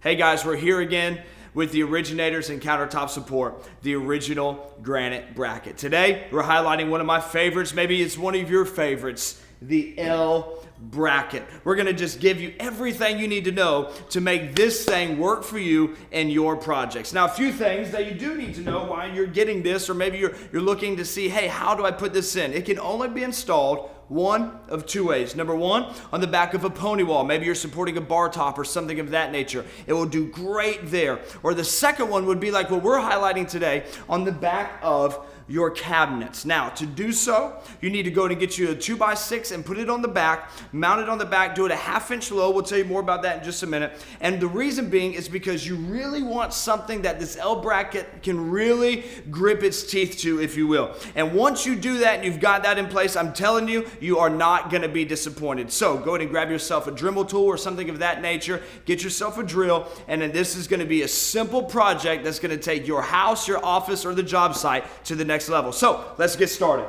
Hey guys, we're here again with the originators and countertop support, the original Granite Bracket. Today, we're highlighting one of my favorites, maybe it's one of your favorites, the L bracket. We're gonna just give you everything you need to know to make this thing work for you and your projects. Now, a few things that you do need to know while you're getting this, or maybe you're looking to see, hey, how do I put this in? It can only be installed one of two ways. Number one, on the back of a pony wall. Maybe you're supporting a bar top or something of that nature. It will do great there. Or the second one would be like what we're highlighting today, on the back of your cabinets. Now, to do so, you need to go and get you a 2x6 and put it on the back, mount it on the back, do it a 1/2 inch low. We'll tell you more about that in just a minute. And the reason being is because you really want something that this L bracket can really grip its teeth to, if you will. And once you do that and you've got that in place, I'm telling you, you are not gonna be disappointed. So go ahead and grab yourself a Dremel tool or something of that nature, get yourself a drill, and then this is gonna be a simple project that's gonna take your house, your office, or the job site to the next level. So let's get started.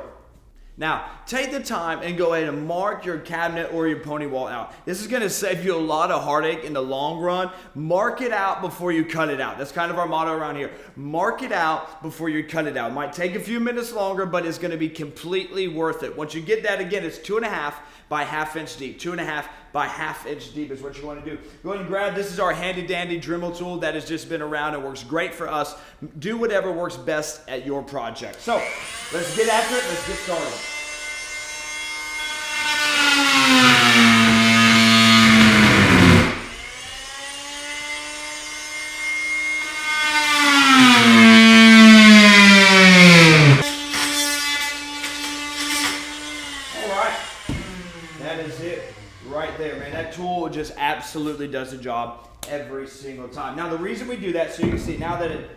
Now, take the time and go ahead and mark your cabinet or your pony wall out. This is gonna save you a lot of heartache in the long run. Mark it out before you cut it out. That's kind of our motto around here. Mark it out before you cut it out. It might take a few minutes longer, but it's gonna be completely worth it. Once you get that, again, it's 2.5 by 1/2 inch deep. 2.5 by 1/2 inch deep is what you want to do. Go ahead and grab, this is our handy dandy Dremel tool that has just been around and works great for us. Do whatever works best at your project. So let's get after it, let's get started. That is it right there, man. That tool just absolutely does the job every single time. Now, the reason we do that, so you can see now that it,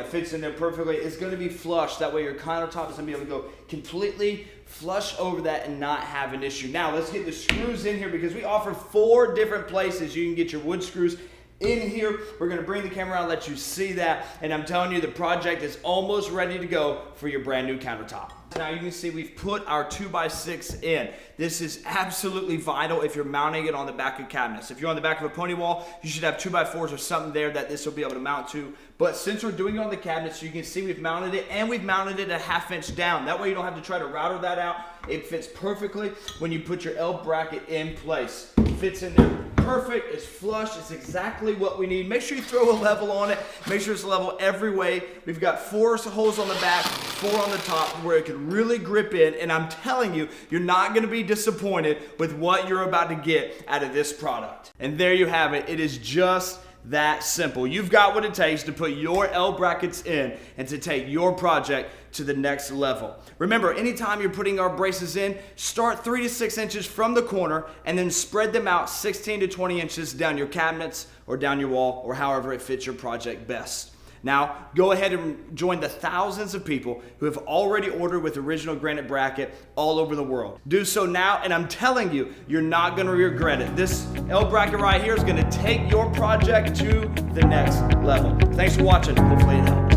fits in there perfectly, it's going to be flush. That way your countertop is going to be able to go completely flush over that and not have an issue. Now, let's get the screws in here because we offer 4 different places you can get your wood screws in here. We're going to bring the camera around and let you see that. And I'm telling you, the project is almost ready to go for your brand new countertop. Now you can see we've put our 2x6 in. This is absolutely vital if you're mounting it on the back of cabinets. If you're on the back of a pony wall, you should have 2x4s or something there that this will be able to mount to. But since we're doing it on the cabinets, you can see we've mounted it, and we've mounted it a 1/2 inch down. That way you don't have to try to router that out. It fits perfectly when you put your L bracket in place. It fits in there perfect, it's flush, it's exactly what we need. Make sure you throw a level on it. Make sure it's level every way. We've got 4 holes on the back, 4 on the top where it can really grip in, and I'm telling you, you're not gonna be disappointed with what you're about to get out of this product. And there you have it. It is just that simple. You've got what it takes to put your L brackets in and to take your project to the next level. Remember, anytime you're putting our braces in, start 3 to 6 inches from the corner and then spread them out 16 to 20 inches down your cabinets or down your wall or however it fits your project best. Now, go ahead and join the thousands of people who have already ordered with original Granite Bracket all over the world. Do so now, and I'm telling you, you're not gonna regret it. This L bracket right here is gonna take your project to the next level. Thanks for watching. Hopefully it helped.